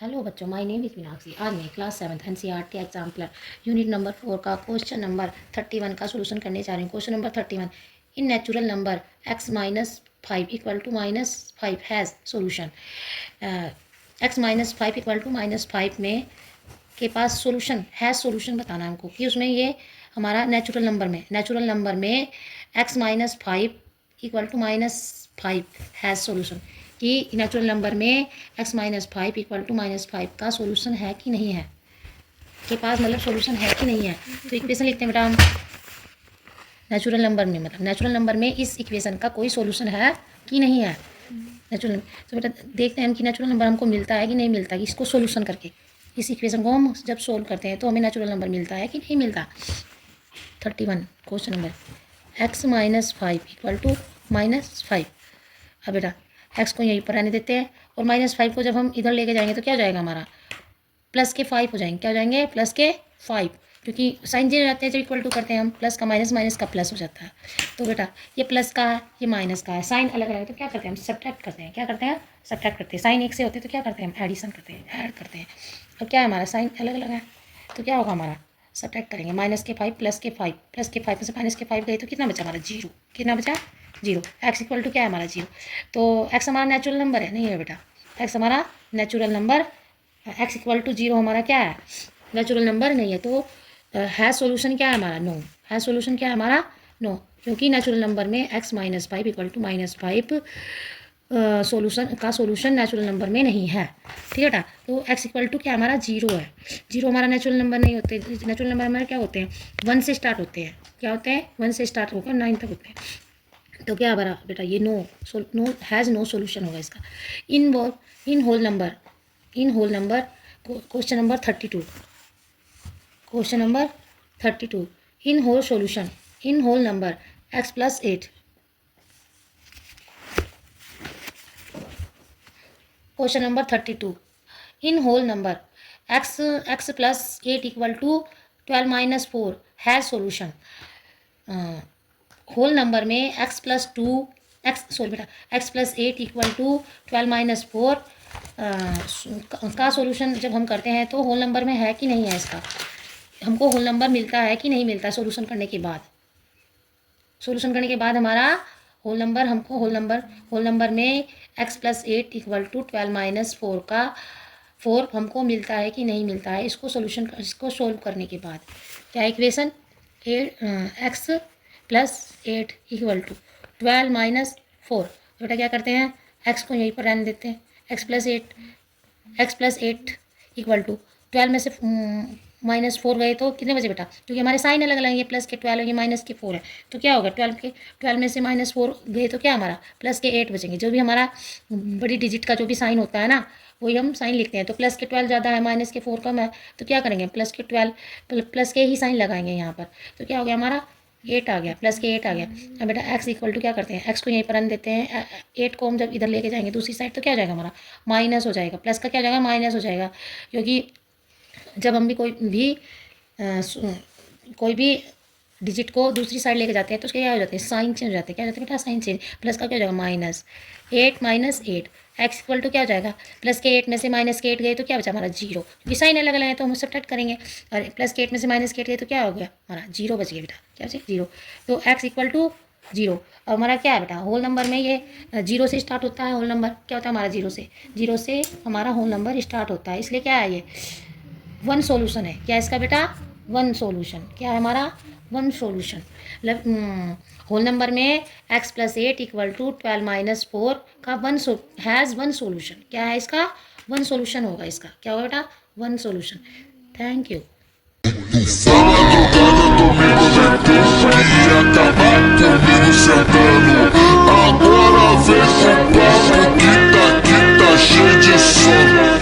Hello बच्चों, my name is Meenakshi. आज मैं class 7th NCERT exemplar unit number 4 का क्वेश्चन नंबर 31 का सोल्यूशन करने जा रही हूँ। Question number 31, in natural number x minus 5 equal to minus 5 has solution. x minus 5 equal to minus 5 में के पास सोल्यूशन हैज़ सोल्यूशन बताना है हमको कि उसमें ये हमारा नेचुरल नंबर में x minus 5 equal to minus 5 has solution कि नेचुरल नंबर में x minus 5 equal to minus 5 का सोल्यूशन है कि नहीं है, के पास मतलब सोल्यूशन है कि नहीं है। तो इक्वेशन लिखते हैं बेटा हम नेचुरल नंबर में, मतलब नेचुरल नंबर में इस इक्वेशन का कोई सोल्यूशन है कि नहीं है। नेचुरल तो बेटा देखते हैं हम कि नेचुरल नंबर हमको मिलता है कि नहीं मिलता, कि इसको सोल्यूशन करके इस इक्वेशन को हम जब सोल्व करते हैं तो हमें नेचुरल नंबर मिलता है कि नहीं मिलता। 31 question number x minus 5 equal to minus 5। अब बेटा x को यहीं पर रहने देते हैं और माइनस 5 को जब हम इधर लेके जाएंगे तो क्या हो जाएगा हमारा, प्लस के 5 हो जाएंगे। क्या हो जाएंगे, प्लस के 5, क्योंकि साइन चेंज हो जाते हैं जब इक्वल टू करते हैं हम, प्लस का माइनस, माइनस का प्लस हो जाता है। तो बेटा ये प्लस का है, ये माइनस का है, साइन अलग अलग है तो क्या करते हैं हम सब्ट्रैक्ट करते हैं। क्या करते हैं, सब्ट्रैक्ट करते हैं। साइन एक से होते हैं तो क्या करते हैं हम एडिशन करते हैं, ऐड करते हैं। अब क्या है हमारा साइन अलग अलग है तो क्या होगा हमारा, सब्ट्रैक्ट करेंगे। माइनस के 5 प्लस के 5, प्लस के 5 में से माइनस के 5 गए तो कितना बचा हमारा, 0। कितना बचा, 0। एक्स इक्वल टू क्या है हमारा, 0। तो एक्स हमारा नेचुरल नंबर है, नहीं है बेटा, एक्स हमारा natural number, x equal to 0 हमारा क्या है, नेचुरल नंबर नहीं है। तो है सोल्यूशन क्या है हमारा, नो। है सोल्यूशन क्या है हमारा, नो, क्योंकि नेचुरल नंबर में x minus 5 equal to minus 5 solution natural number में नहीं है। ठीक है बेटा। तो x इक्वल टू क्या हमारा, 0 है। 0 हमारा नेचुरल नंबर नहीं होते। नेचुरल नंबर हमारे क्या होते हैं, 1 से स्टार्ट होते हैं। क्या होते हैं, 1 से स्टार्ट होकर 9 तक होते हैं। तो क्या हमारा बेटा ये नो हैज़ नो सोल्यूशन होगा इसका। In whole number question number 32, question number 32, in whole number x plus 8। Question number 32, in whole number x plus 8 equal to 12 minus 4 has solution. Whole number में x plus 8 equal to 12 minus 4 का solution जब हम करते हैं तो whole number में है कि नहीं है, इसका हमको होल नंबर मिलता है कि नहीं मिलता। सोल्यूशन करने के बाद हमारा होल नंबर में x plus 8 equal to 12 minus 4 का 4 हमको मिलता है कि नहीं मिलता है। इसको सोल्व करने के बाद क्या equation, x plus 8 equal to 12 minus 4। बेटा क्या करते हैं, x को यहीं पर रहने देते हैं। x प्लस 8 इक्वल टू 12 में से माइनस 4 गए तो कितने बचे बेटा, क्योंकि हमारे साइन अलग अलग, ये प्लस के 12 है, ये माइनस के 4 है। तो क्या होगा, 12 में से माइनस 4 गए तो क्या हमारा प्लस के 8 बचेंगे। जो भी हमारा बड़ी डिजिट का जो भी साइन होता है ना, वही हम साइन लिखते हैं। तो प्लस के 12 ज़्यादा है, माइनस के 4 कम है, तो क्या करेंगे, प्लस के ही साइन लगाएंगे यहाँ पर। तो क्या हो गया हमारा, 8 आ गया, प्लस के 8 आ गया। अब बेटा x इक्वल टू क्या करते हैं, x को यहीं पर रन देते हैं। 8 को हम जब इधर लेके जाएंगे दूसरी साइड तो क्या हो जाएगा हमारा, माइनस हो जाएगा। प्लस का क्या हो जाएगा, माइनस हो जाएगा, क्योंकि जब हम भी कोई भी डिजिट को दूसरी साइड लेके जाते हैं तो उसके क्या हो जाते हैं, साइन चेंज हो जाते हैं। क्या हो जाते हैं बेटा, साइन चेंज। प्लस का क्या हो जाएगा, minus 8 minus 8। X equal to क्या हो जाएगा, प्लस के 8 में से माइनस के 8 गए तो क्या बचा हमारा, 0। क्योंकि साइन अलग अलग है तो हम सब्ट्रैक्ट करेंगे। और प्लस के 8 में से माइनस के 8 गए तो क्या हो गया हमारा, 0 बच गया बेटा। क्या बचे, 0। तो एक्स इक्वल टू 0। अब हमारा क्या है बेटा, होल नंबर में ये 0 से स्टार्ट होता है। होल नंबर क्या होता है हमारा, 0 से हमारा होल नंबर स्टार्ट होता है। इसलिए क्या है ये 1 सोल्यूशन है। क्या इसका बेटा, 1 सोल्यूशन। क्या है हमारा, 1 सोल्यूशन। मतलब होल नंबर में x plus 8 equal to 12 minus 4 का 1 सोल्यूशन। क्या है इसका, 1 सोल्यूशन होगा इसका। क्या होगा बेटा, 1 solution. Thank you. Agora vem o papo que tá cheio de sono.